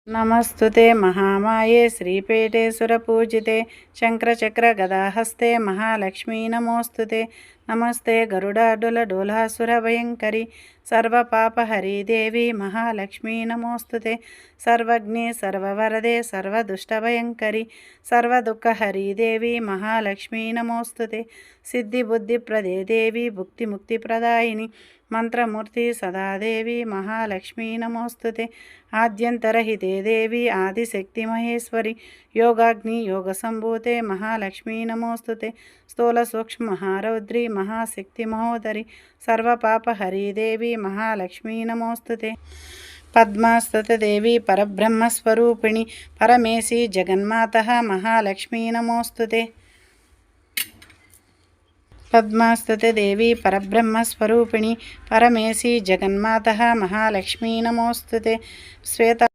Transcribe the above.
नमस्तुते महामाये श्रीपीठे सुरपूजिते शङ्करचक्रगदाहस्ते महालक्ष्मी नमोस्तुते। नमस्ते गरुडाडुलडोलासुरभयङ्करी सर्वपापहरी देवी महालक्ष्मी नमोस्तुते। सर्वज्ञे सर्ववरदे सर्वदुष्टभयङ्करी सर्वदुःखहरी देवी महालक्ष्मी नमोस्तुते। सिद्धिबुद्धिप्रदे देवी भुक्तिमुक्तिप्रदायिनी मंत्रमूर्ति सदादेवी महालक्ष्मी नमोस्तुते। आद्यंतरहिते देवी आदिशक्ति महेश्वरी योगाग्नि योगसंभूते महालक्ष्मी नमोस्तुते। स्थूल सूक्ष्म महारौद्री महाशक्ति महोदरी सर्वपापहरी देवी महालक्ष्मी नमोस्तुते। पद्मास्तुते देवी परब्रह्मस्वरूपिणी परमेशी जगन्मातः महालक्ष्मी नमोस्तुते। पद्मास्तुते देवी परब्रह्मस्वरूपिणी परमेशी जगन्मातः महालक्ष्मी नमोस्तुते। श्वेता